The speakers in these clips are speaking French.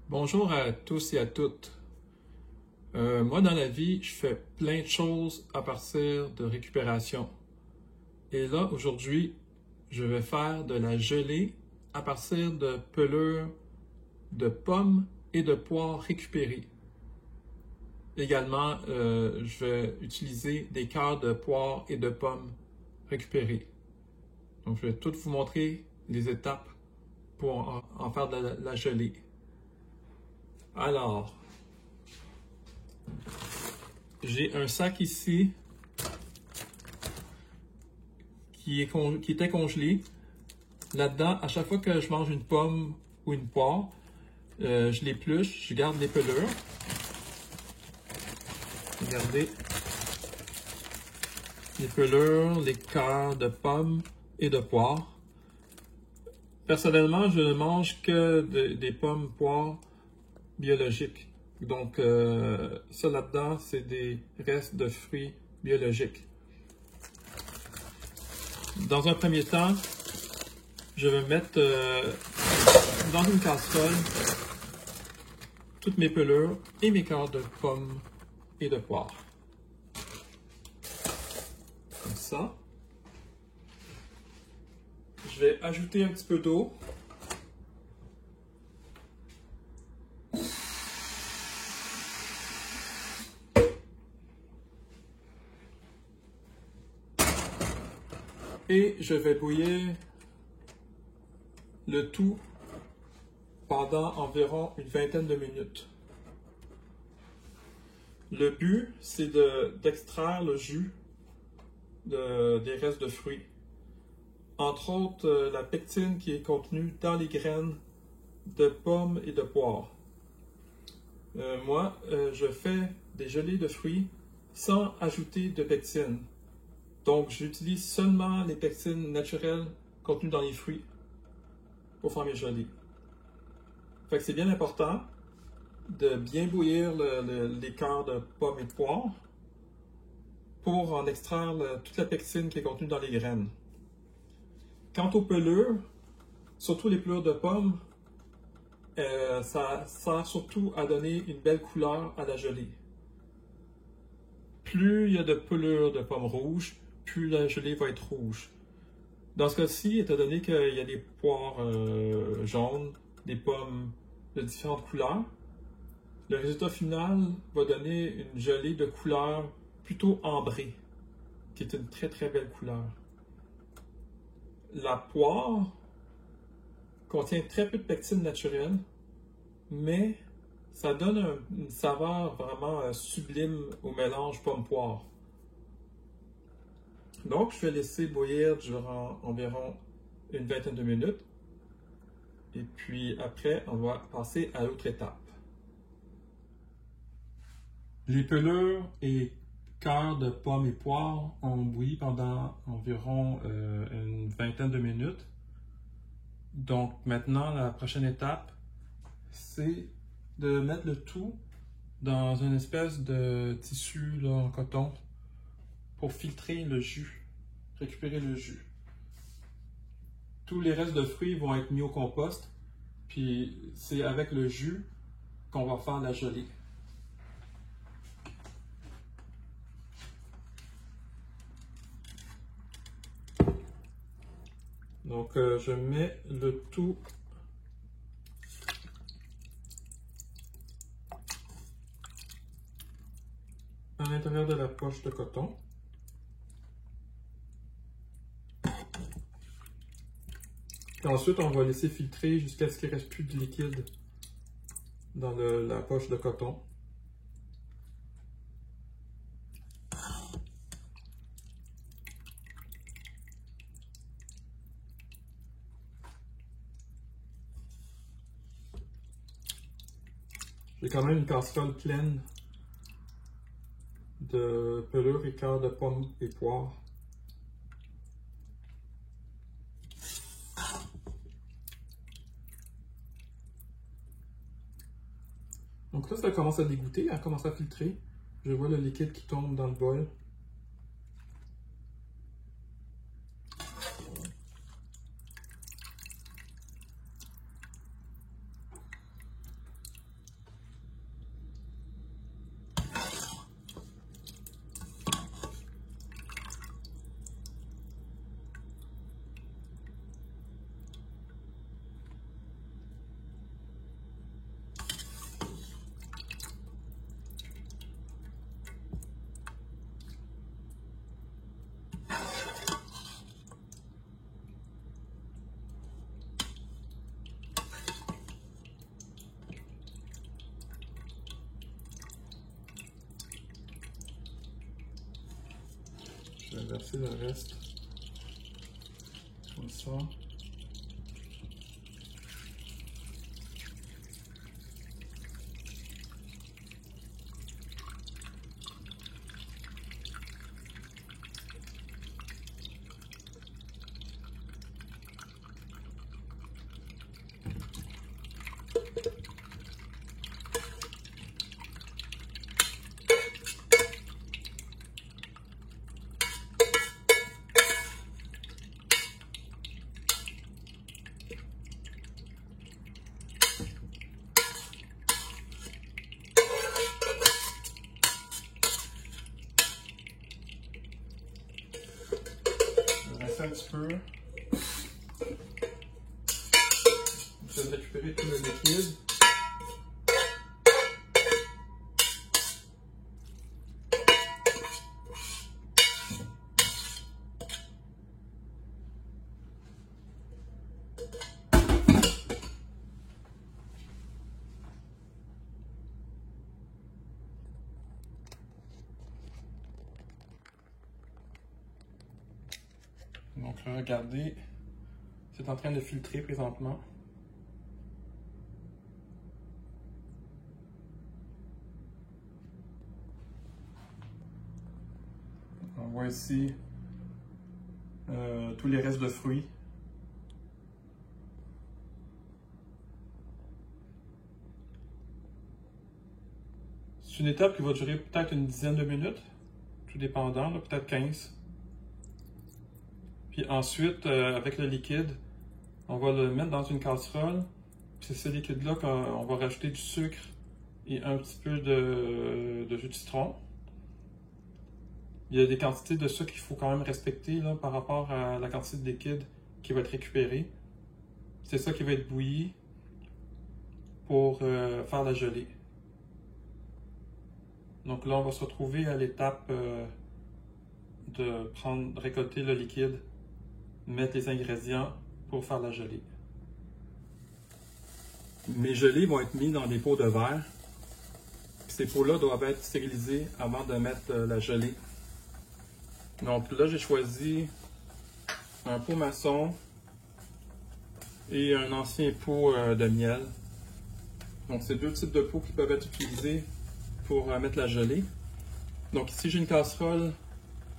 Bonjour à tous et à toutes. Moi, dans la vie, je fais plein de choses à partir de récupération. Et là, aujourd'hui, je vais faire de la gelée à partir de pelures de pommes et de poires récupérées. Également, je vais utiliser des cœurs de poires et de pommes récupérés. Donc, je vais tout vous montrer les étapes pour en faire de la gelée. Alors, j'ai un sac ici qui était congelé. Là-dedans, à chaque fois que je mange une pomme ou une poire, je l'épluche, je garde les pelures. Regardez. Les pelures, les cœurs de pommes et de poires. Personnellement, je ne mange que des pommes, poires biologiques. Donc, ça là-dedans, c'est des restes de fruits biologiques. Dans un premier temps, je vais mettre dans une casserole toutes mes pelures et mes cœurs de pommes et de poires. Comme ça. Je vais ajouter un petit peu d'eau. Et je vais bouillir le tout pendant environ une vingtaine de minutes. Le but, c'est d'extraire le jus des restes de fruits. Entre autres, la pectine qui est contenue dans les graines de pommes et de poires. Moi, je fais des gelées de fruits sans ajouter de pectine. Donc, j'utilise seulement les pectines naturelles contenues dans les fruits pour faire mes gelées. Fait que c'est bien important de bien bouillir les cœurs de pommes et de poires pour en extraire toute la pectine qui est contenue dans les graines. Quant aux pelures, surtout les pelures de pommes, ça sert surtout à donner une belle couleur à la gelée. Plus il y a de pelures de pommes rouges, plus la gelée va être rouge. Dans ce cas-ci, étant donné qu'il y a des poires jaunes, des pommes de différentes couleurs, le résultat final va donner une gelée de couleur plutôt ambrée, qui est une très très belle couleur. La poire contient très peu de pectine naturelle, mais ça donne une saveur vraiment sublime au mélange pomme-poire. Donc, je vais laisser bouillir durant environ une vingtaine de minutes. Et puis après, on va passer à l'autre étape. Les pelures et cœurs de pommes et poires ont bouilli pendant environ une vingtaine de minutes. Donc maintenant, la prochaine étape, c'est de mettre le tout dans une espèce de tissu là, en coton pour filtrer le jus, récupérer le jus. Tous les restes de fruits vont être mis au compost, puis c'est avec le jus qu'on va faire la gelée. Donc je mets le tout à l'intérieur de la poche de coton. Et ensuite, on va laisser filtrer jusqu'à ce qu'il ne reste plus de liquide dans la poche de coton. J'ai quand même une casserole pleine de pelures et cœurs de pommes et poires. Donc là, ça commence à dégoûter, elle commence à filtrer. Je vois le liquide qui tombe dans le bol. vais verser le reste comme ça. Un petit peu. Je vais récupérer tout le liquide. Donc regardez, c'est en train de filtrer présentement. On voit ici tous les restes de fruits. C'est une étape qui va durer peut-être une dizaine de minutes, tout dépendant, peut-être 15. Puis ensuite, avec le liquide, on va le mettre dans une casserole. C'est ce liquide-là qu'on va rajouter du sucre et un petit peu de jus de citron. Il y a des quantités de sucre qu'il faut quand même respecter là, par rapport à la quantité de liquide qui va être récupérée. C'est ça qui va être bouilli pour faire la gelée. Donc là, on va se retrouver à l'étape de récolter le liquide, mettre les ingrédients pour faire la gelée. Mes gelées vont être mises dans des pots de verre. Ces pots-là doivent être stérilisés avant de mettre la gelée. Donc là, j'ai choisi un pot maçon et un ancien pot de miel. Donc c'est deux types de pots qui peuvent être utilisés pour mettre la gelée. Donc ici, j'ai une casserole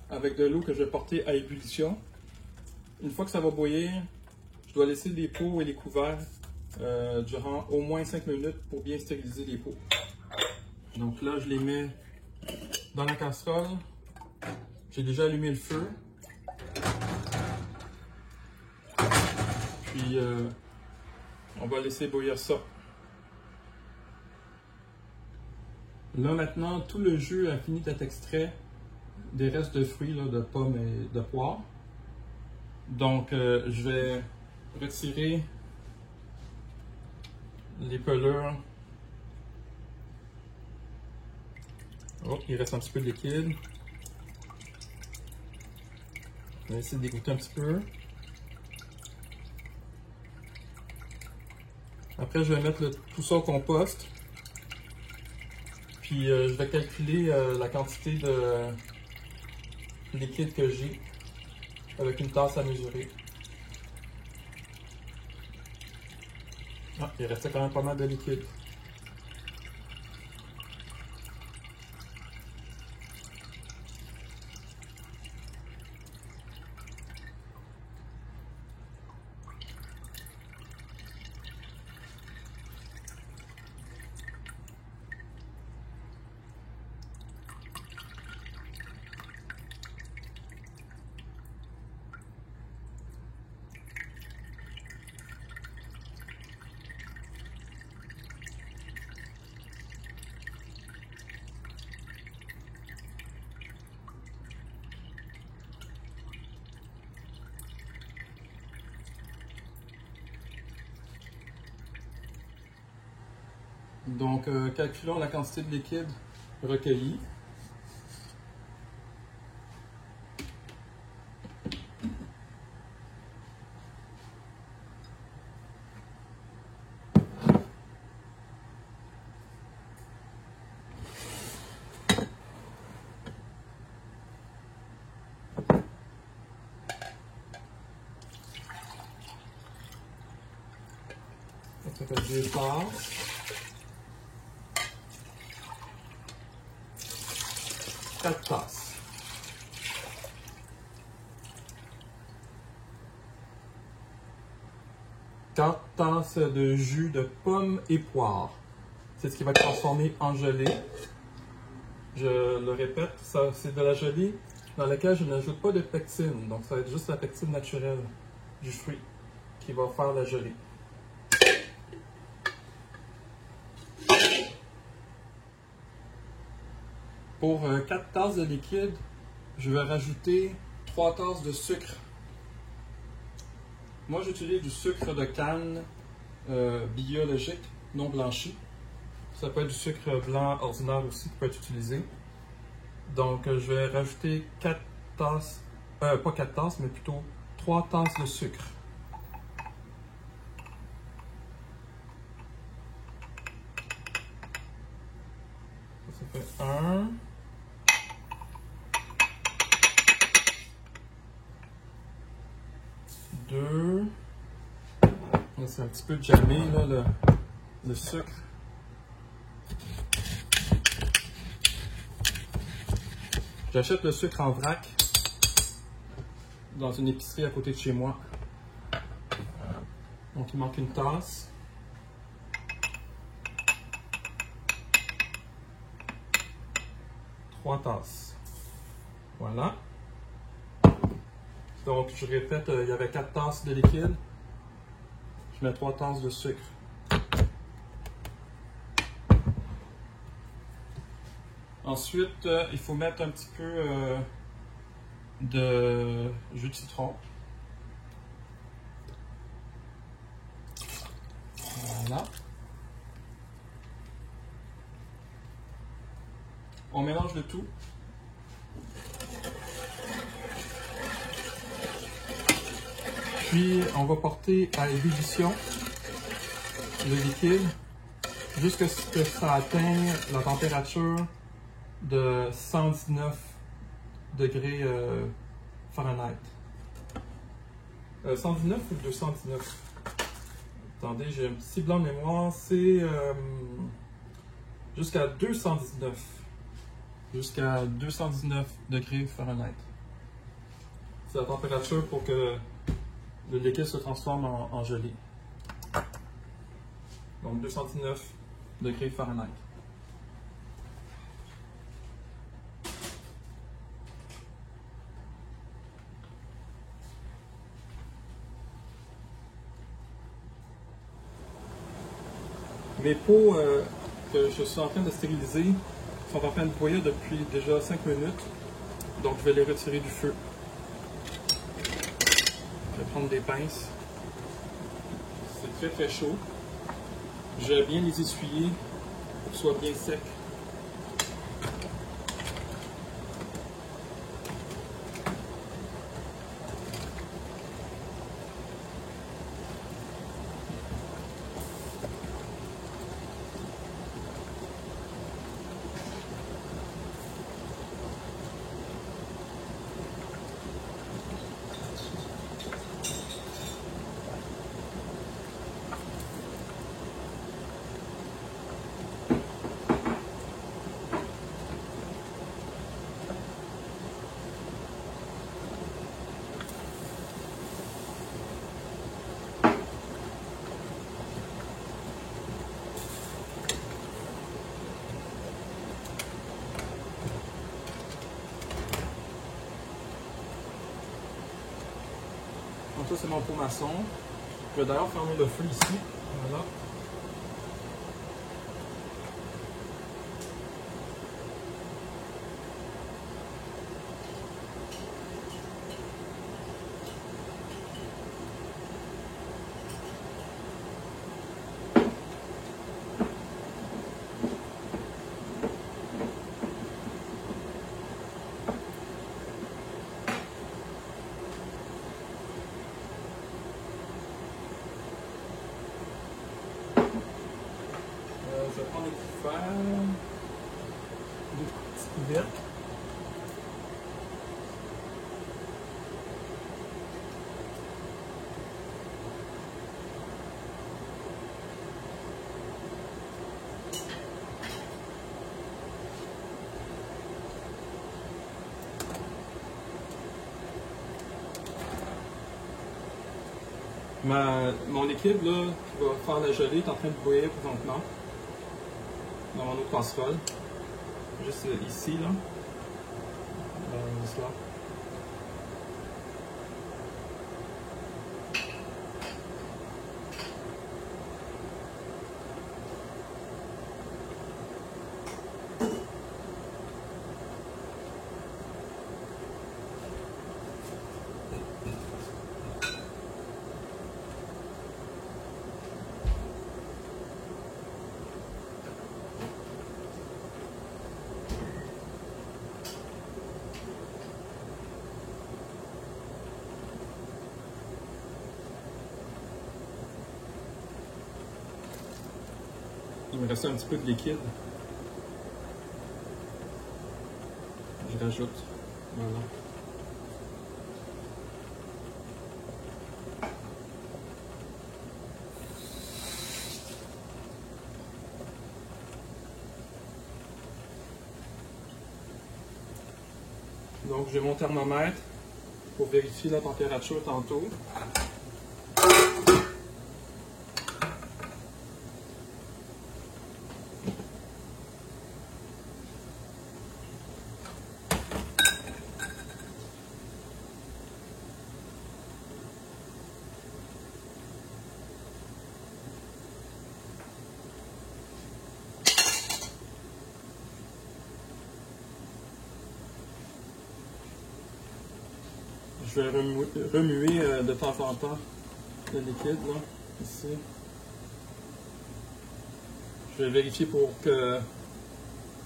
avec de l'eau que je vais porter à ébullition. Une fois que ça va bouillir, je dois laisser les pots et les couverts durant au moins 5 minutes pour bien stériliser les pots. Donc là, je les mets dans la casserole. J'ai déjà allumé le feu. Puis, on va laisser bouillir ça. Là, maintenant, tout le jus a fini d'être extrait des restes de fruits, là, de pommes et de poires. Donc, je vais retirer les pelures. Oh, il reste un petit peu de liquide. On va essayer de dégoûter un petit peu. Après, je vais mettre tout ça au compost. Puis, je vais calculer la quantité de liquide que j'ai avec une tasse à mesurer. Ah, il restait quand même pas mal de liquide. Donc, calculons la quantité de liquide recueillie. Ça fait 2 tasses. 4 tasses. 4 tasses de jus de pomme et poire. C'est ce qui va être transformé en gelée. Je le répète, c'est de la gelée dans laquelle je n'ajoute pas de pectine. Donc ça va être juste la pectine naturelle du fruit qui va faire la gelée. Pour 4 tasses de liquide, je vais rajouter 3 tasses de sucre. Moi, j'utilise du sucre de canne biologique, non blanchi. Ça peut être du sucre blanc ordinaire aussi qui peut être utilisé. Donc, je vais rajouter 4 tasses, pas 4 tasses, mais plutôt 3 tasses de sucre. Ça fait 1. Deux. Là, c'est un petit peu jammé, là, le sucre. J'achète le sucre en vrac dans une épicerie à côté de chez moi. Donc, il manque une tasse. Trois tasses. Voilà. Donc, je répète, il y avait 4 tasses de liquide. Je mets 3 tasses de sucre. Ensuite, il faut mettre un petit peu de jus de citron. Voilà. On mélange le tout. Puis, on va porter à ébullition le liquide jusqu'à ce que ça atteigne la température de 119 degrés Fahrenheit. 119 ou 219? Attendez, j'ai un petit blanc de mémoire. C'est jusqu'à 219. Jusqu'à 219 degrés Fahrenheit. C'est la température pour que le liquide se transforme en gelée. Donc 219 degrés Fahrenheit. Mes pots que je suis en train de stériliser sont en train de bouillir depuis déjà 5 minutes. Donc je vais les retirer du feu. Je vais prendre des pinces. C'est très chaud. Je vais bien les essuyer pour qu'ils soient bien secs. Donc ça c'est mon pot maçon. Je vais d'ailleurs fermer le feu ici. Voilà. Je vais prendre des couverts, des petits couvercles. Mon liquide là, qui va faire la gelée est en train de bouillir présentement dans mon eau de casserole. Juste ici, là. Juste là. Il me reste un petit peu de liquide. Je rajoute. Voilà. Donc j'ai mon thermomètre pour vérifier la température tantôt. Je vais remuer de temps en temps le liquide, là, ici. Je vais vérifier pour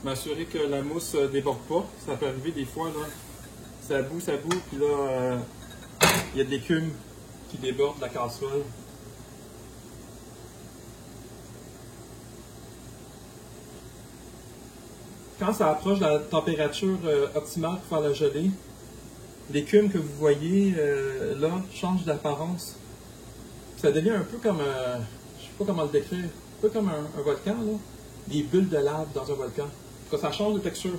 m'assurer que la mousse ne déborde pas. Ça peut arriver des fois, là. Ça bout, puis là, il y a de l'écume qui déborde de la casserole. Quand ça approche de la température optimale pour faire la gelée, l'écume que vous voyez là change d'apparence. Ça devient un peu comme, je sais pas comment le décrire, un peu comme un volcan, là. Des bulles de lave dans un volcan. Quand ça change de texture.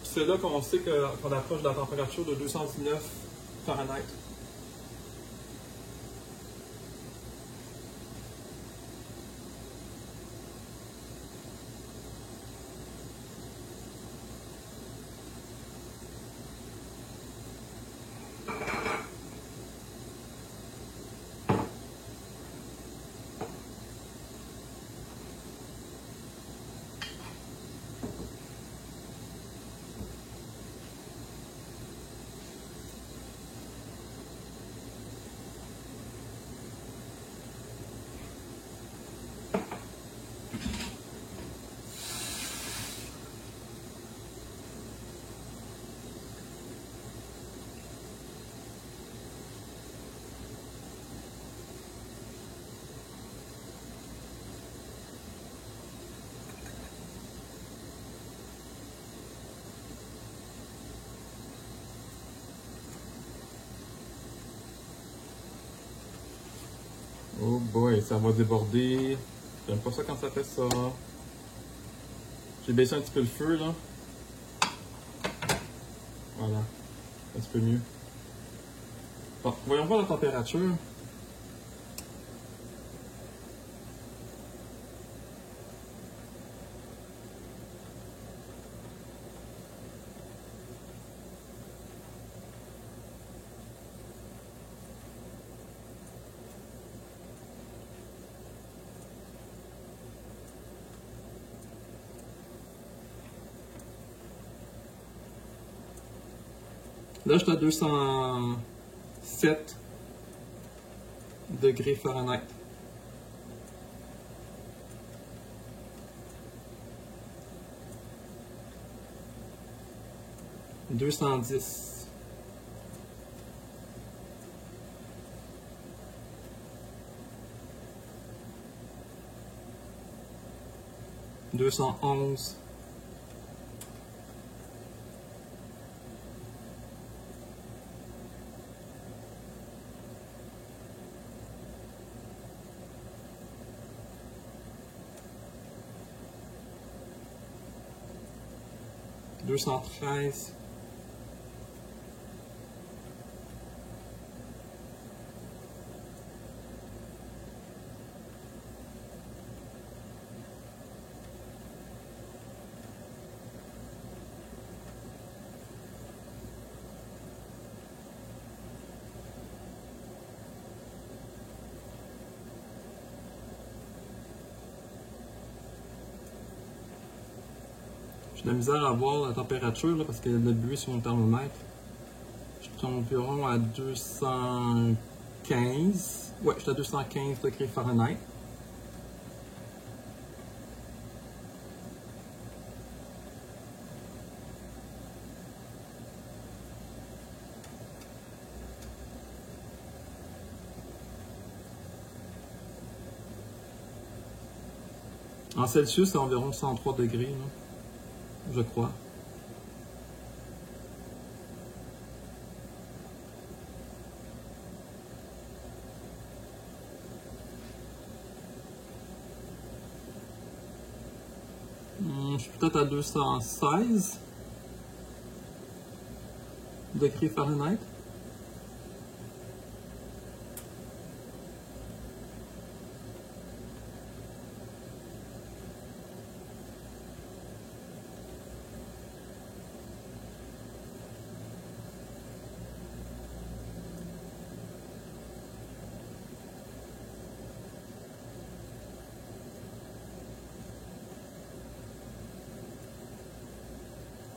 C'est là qu'on sait qu'on approche de la température de 219 Fahrenheit. Oh boy, ça va déborder. J'aime pas ça quand ça fait ça. J'ai baissé un petit peu le feu, là. Voilà. Un petit peu mieux. Bon, voyons voir la température. Là, je suis à 207 degrés Fahrenheit. « 210. » 211. 213. 214. J'ai de la misère à voir la température là, parce qu'il y a de la buée sur mon thermomètre. Je suis environ à 215. Ouais, je suis à 215 degrés Fahrenheit. En Celsius, c'est environ 103 degrés, là, je crois. Je suis peut-être à 216 degrés Fahrenheit.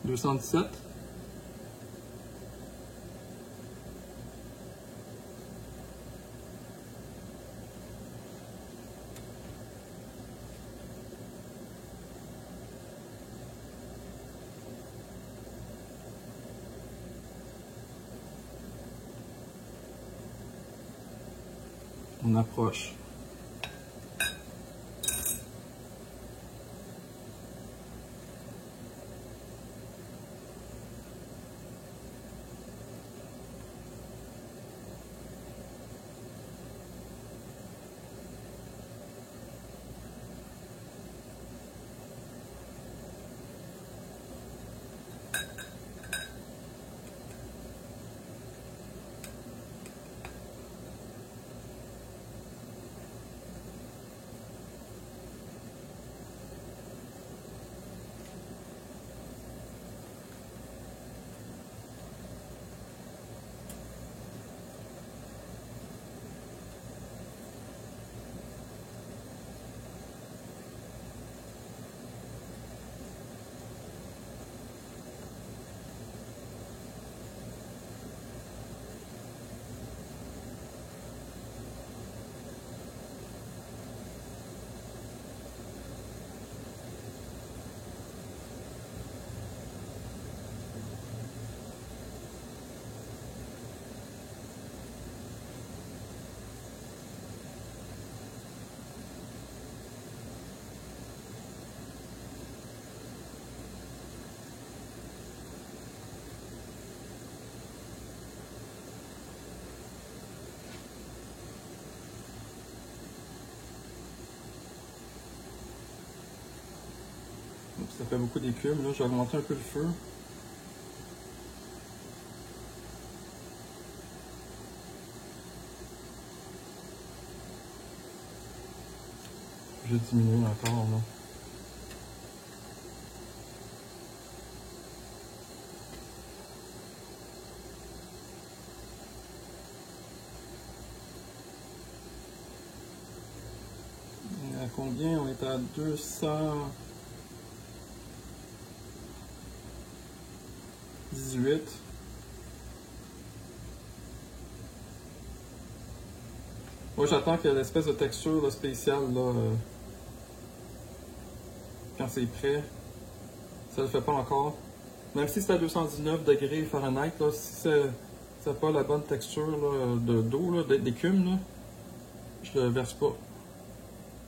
« 217. On approche. Ça fait beaucoup d'écume. Là, je vais augmenter un peu le feu. Je vais diminuer encore. Là. On est à combien? On est à 218. Moi, j'attends qu'il y ait l'espèce de texture là, spéciale là, quand c'est prêt. Ça ne le fait pas encore. Même si c'est à 219 degrés Fahrenheit, là, si ça n'a pas la bonne texture d'eau, d'écume, là, je le verse pas. De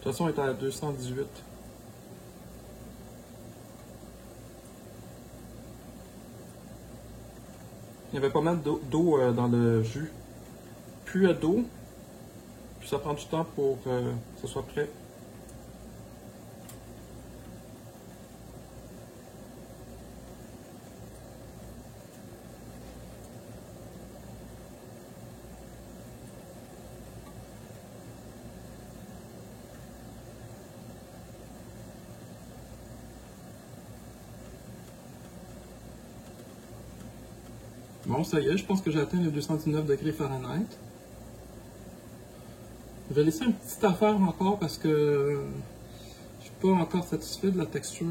toute façon, on est à 218. Il y avait pas mal d'eau dans le jus. Plus il y a d'eau, puis ça prend du temps pour que ce soit prêt. Bon, ça y est, je pense que j'ai atteint les 219 degrés Fahrenheit. Je vais laisser une petite affaire encore parce que je suis pas encore satisfait de la texture.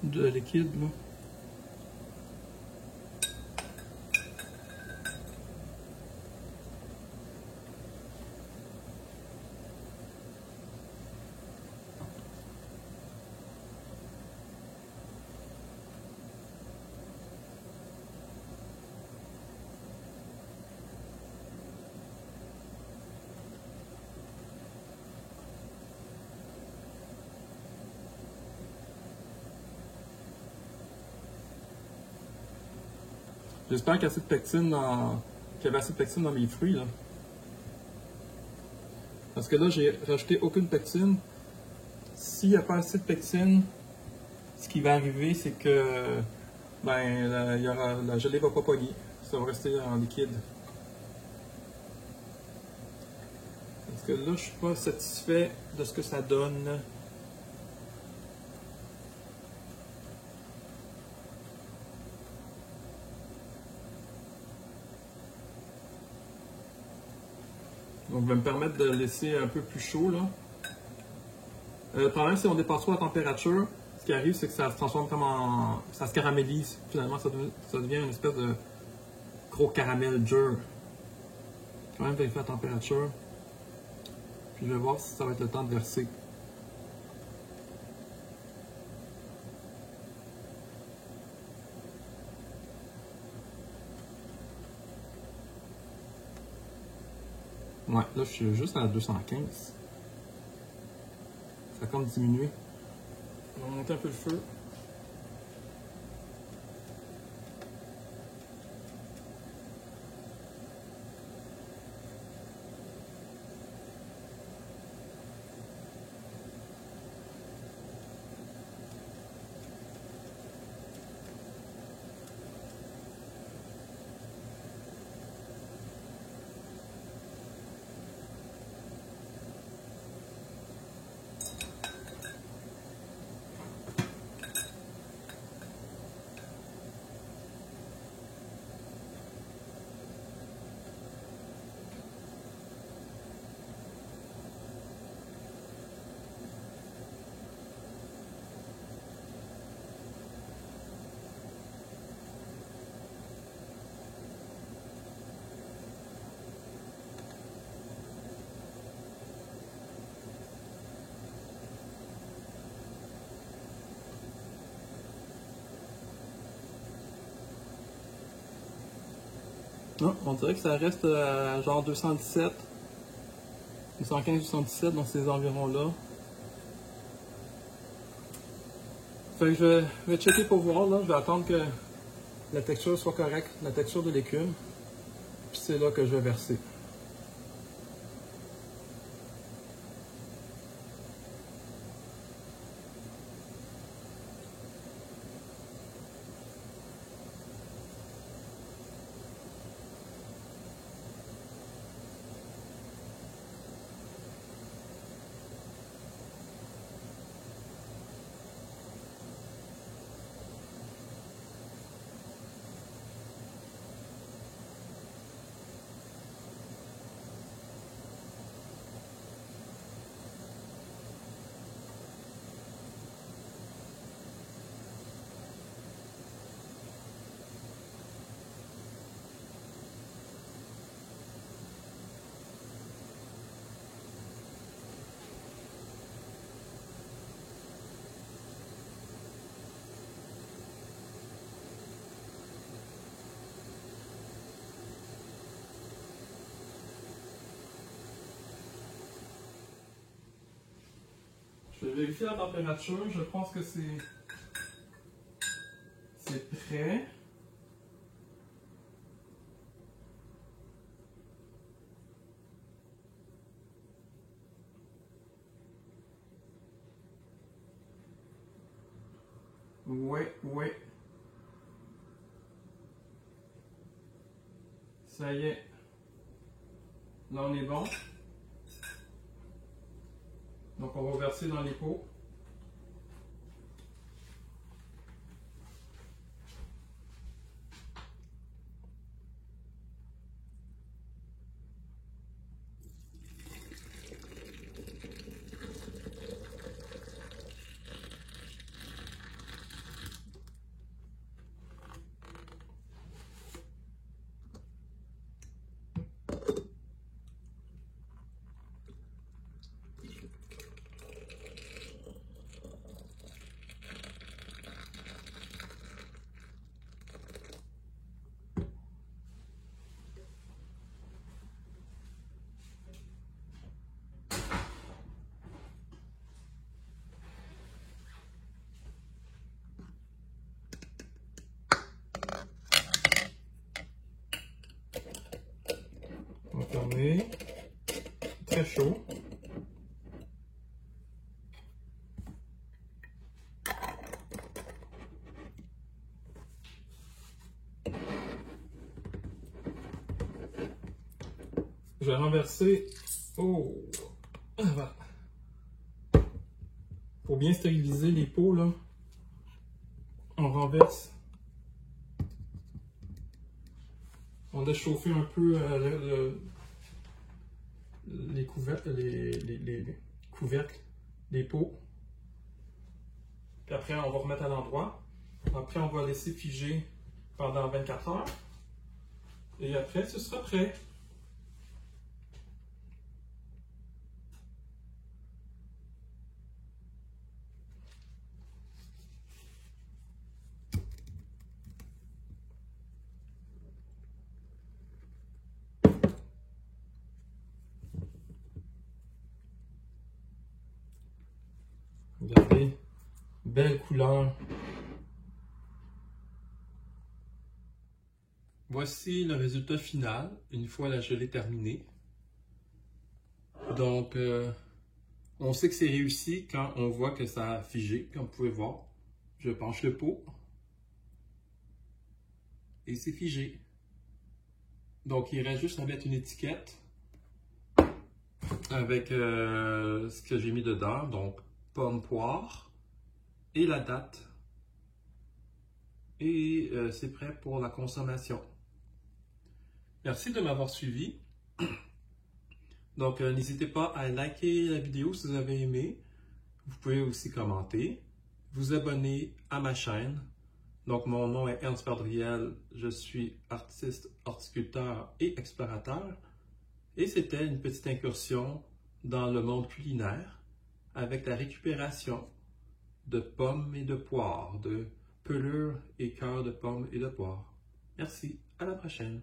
de liquide, là. J'espère qu'il y a assez de pectine qu'il y avait assez de pectine dans mes fruits, là. Parce que là, j'ai rajouté aucune pectine. S'il n'y a pas assez de pectine, ce qui va arriver, c'est que la gelée va pas pogner. Ça va rester en liquide. Parce que là, je suis pas satisfait de ce que ça donne. Donc, je vais me permettre de laisser un peu plus chaud, là. Le problème, c'est qu'on dépasse trop la température. Ce qui arrive, c'est que ça se transforme comme en... ça se caramélise. Finalement, ça devient une espèce de gros caramel dur. Quand même vérifier la température. Puis je vais voir si ça va être le temps de verser. Ouais, là je suis juste à 215. Ça a comme diminué. On va monter un peu le feu. Non, on dirait que ça reste à genre 217, 215, 217 dans ces environs-là. Fait que je vais checker pour voir, là. Je vais attendre que la texture soit correcte, la texture de l'écume. Puis c'est là que je vais verser. Je vais vérifier la température. Je pense que c'est prêt. Ouais. Ça y est. Là, on est bon. Donc, on va verser dans les pots. tourner. Très chaud. Je vais renverser. Oh! Voilà. Pour bien stériliser les pots, là, on renverse. On laisse chauffer un peu les couvercles, les pots. Puis après, on va remettre à l'endroit. Après, on va laisser figer pendant 24 heures. Et après, ce sera prêt. Regardez, belle couleur. Voici le résultat final, une fois la gelée terminée. Donc, on sait que c'est réussi quand on voit que ça a figé, comme vous pouvez voir. Je penche le pot. Et c'est figé. Donc, il reste juste à mettre une étiquette avec ce que j'ai mis dedans. Donc, pomme poire et la date. Et c'est prêt pour la consommation. Merci de m'avoir suivi. Donc, n'hésitez pas à liker la vidéo si vous avez aimé. Vous pouvez aussi commenter, vous abonner à ma chaîne. Donc, mon nom est Ernst Perdriel, je suis artiste, horticulteur et explorateur. Et c'était une petite incursion dans le monde culinaire avec la récupération de pommes et de poires, de pelures et cœurs de pommes et de poires. Merci, à la prochaine.